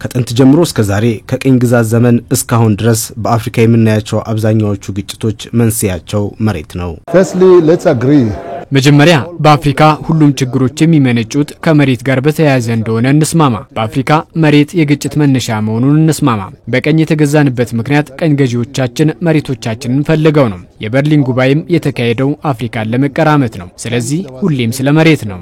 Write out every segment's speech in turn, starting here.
ከጥንት ጀምሮ እስከ ዛሬ ከቅኝ ግዛት ዘመን እስካሁን ድረስ በአፍሪካ የምናያቸው አብዛኛዎቹ ግጭቶች መንስኤያቸው መሬት ነው። Firstly, let's agree. መጀመሪያ በአፍሪካ ሁሉም ችግሮች የሚመነጩት ከመሬት ጋር በተያያዘ እንደሆነ እንስማማ። በአፍሪካ መሬት የግጭት መነሻ መሆኑን እንስማማ። በቀኝ የተገዛንበት ምክንያት ቀኝ ገዢዎቻችን መሬቶቻችንን ፈልገው ነው። የበርሊን ጉባኤም የተካሄደው አፍሪካን ለመቀራመት ነው። ስለዚህ ሁሌም ስለ መሬት ነው።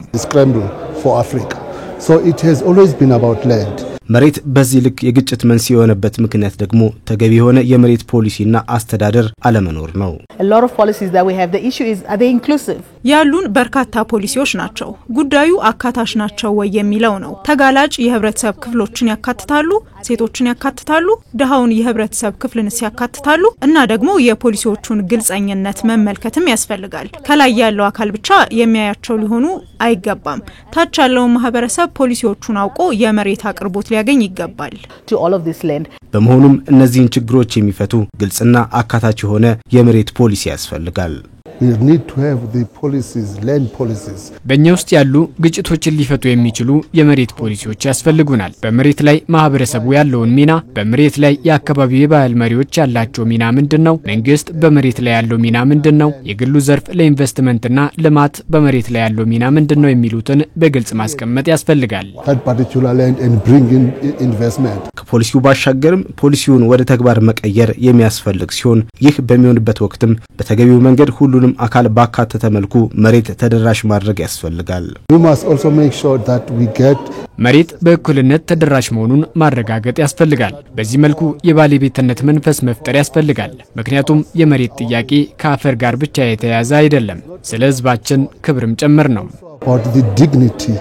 So it has always been about land. መሬት በዚህ ልክ የግጭት መንስኤ የሆነበት ምክንያት ደግሞ ተገቢ የሆነ የመሬት ፖሊሲና አስተዳደር አለመኖር ነው። A lot of policies that we have, the issue is, are they inclusive? ያሉን በርካታ ፖሊሲዎች ናቸው። ጉዳዩ አካታች ናቸው ወይ የሚለው ነው። ተጋላጭ የህብረተሰብ ክፍሎችን ያካትታሉ፣ ሴቶችን ያካትታሉ፣ ደሃውን የህብረተሰብ ክፍልን ያካትታሉ እና ደግሞ የፖሊሲዎቹን ግልጸኝነት መመልከትም ያስፈልጋል። ከላይ ያለው አካል ብቻ የሚያያቸው ሊሆኑ አይገባም። ታች ያለው ማህበረሰብ ፖሊሲዎቹን አውቆ የመሬት አቅርቦት ሊያገኝ ይገባል። To all of this land. በመሆኑም እነዚህን ችግሮች የሚፈቱ ግልጽና አካታች የሆነ የመሬት ፖሊሲ ያስፈልጋል። We need to have the policies, land policies. በእኛ ውስጥ ያሉ ግጭቶችን ሊፈቱ የሚችሉ የመሬት ፖሊሲዎች ያስፈልጉናል። በመሬት ላይ ማህበረሰቡ ያለውን ሚና፣ በመሬት ላይ የአካባቢው የባህል መሪዎች ያላቸው ሚና ምንድነው? መንግስት በመሬት ላይ ያለው ሚና ምንድነው? የግሉ ዘርፍ ለኢንቨስትመንትና ልማት በመሬት ላይ ያለው ሚና ምንድነው የሚሉትን በግልጽ ማስቀመጥ ያስፈልጋል። That particular land and bring in investment. ከፖሊሲው ባሻገርም ፖሊሲውን ወደ ተግባር መቀየር የሚያስፈልግ ሲሆን ይህ በሚሆንበት ወቅትም በተገቢው መንገድ ሁሉንም አካል ባካተተ መልኩ መሬት ተደራሽ ማድረግ ያስፈልጋል። We must also make sure that we get መሬት በእኩልነት ተደራሽ መሆኑን ማረጋገጥ ያስፈልጋል። በዚህ መልኩ የባለቤትነት መንፈስ መፍጠር ያስፈልጋል። ምክንያቱም የመሬት ጥያቄ ከአፈር ጋር ብቻ የተያያዘ አይደለም፣ ስለ ህዝባችን ክብርም ጭምር ነው። about the dignity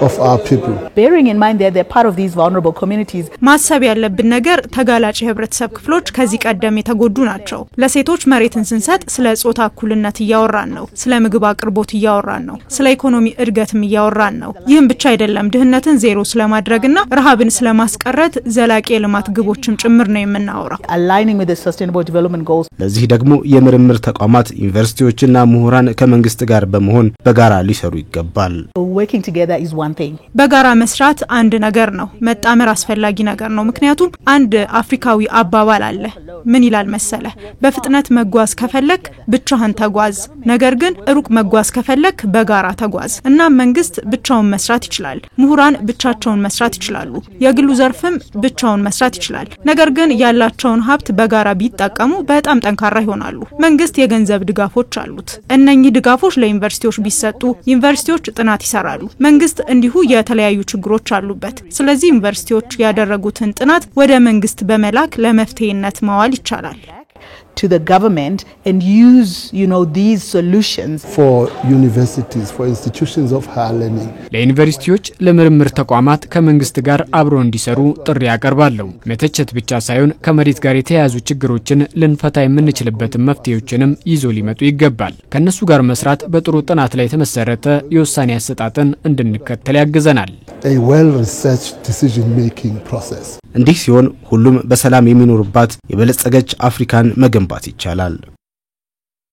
of our people. Bearing in mind that they're part of these vulnerable communities. ማሰብ ያለብን ነገር ተጋላጭ የህብረተሰብ ክፍሎች ከዚህ ቀደም የተጎዱ ናቸው። ለሴቶች መሬትን ስንሰጥ ስለ ጾታ እኩልነት እያወራን ነው፣ ስለ ምግብ አቅርቦት እያወራን ነው፣ ስለ ኢኮኖሚ እድገትም እያወራን ነው። ይህም ብቻ አይደለም፣ ድህነትን ዜሮ ስለማድረግና ረሃብን ስለማስቀረት ዘላቂ የልማት ግቦችም ጭምር ነው የምናወራው። Aligning with the sustainable development goals. ለዚህ ደግሞ የምርምር ተቋማት ዩኒቨርሲቲዎችና ምሁራን ከመንግስት ጋር በመሆን በጋራ ሊሰሩ ይገባል። Working together is one thing. በጋራ መስራት አንድ ነገር ነው። መጣመር አስፈላጊ ነገር ነው። ምክንያቱም አንድ አፍሪካዊ አባባል አለ። ምን ይላል መሰለ? በፍጥነት መጓዝ ከፈለክ ብቻህን ተጓዝ፣ ነገር ግን ሩቅ መጓዝ ከፈለክ በጋራ ተጓዝ። እና መንግስት ብቻውን መስራት ይችላል፣ ምሁራን ብቻቸውን መስራት ይችላሉ፣ የግሉ ዘርፍም ብቻውን መስራት ይችላል። ነገር ግን ያላቸውን ሀብት በጋራ ቢጠቀሙ በጣም ጠንካራ ይሆናሉ። መንግስት የገንዘብ ድጋፎች አሉት። እነኚህ ድጋፎች ለዩኒቨርሲቲዎች ቢሰጡ ዩኒቨርሲቲዎች ጥናት ይሰራሉ። መንግስት እንዲሁ የተለያዩ ችግሮች አሉበት። ስለዚህ ዩኒቨርሲቲዎች ያደረጉትን ጥናት ወደ መንግስት በመላክ ለመፍትሄነት ማዋል ይቻላል። To the government and use, these solutions for universities, for institutions of higher learning. ለዩኒቨርሲቲዎች ለምርምር ተቋማት ከመንግስት ጋር አብሮ እንዲሰሩ ጥሪ ያቀርባለሁ። መተቸት ብቻ ሳይሆን ከመሬት ጋር የተያያዙ ችግሮችን ልንፈታ የምንችልበትን መፍትሄዎችንም ይዞ ሊመጡ ይገባል። ከነሱ ጋር መስራት በጥሩ ጥናት ላይ የተመሰረተ የውሳኔ አሰጣጥን እንድንከተል ያግዘናል። A well-researched decision-making process. እንዲህ ሲሆን ሁሉም በሰላም የሚኖርባት የበለጸገች አፍሪካን መገንባት ይቻላል።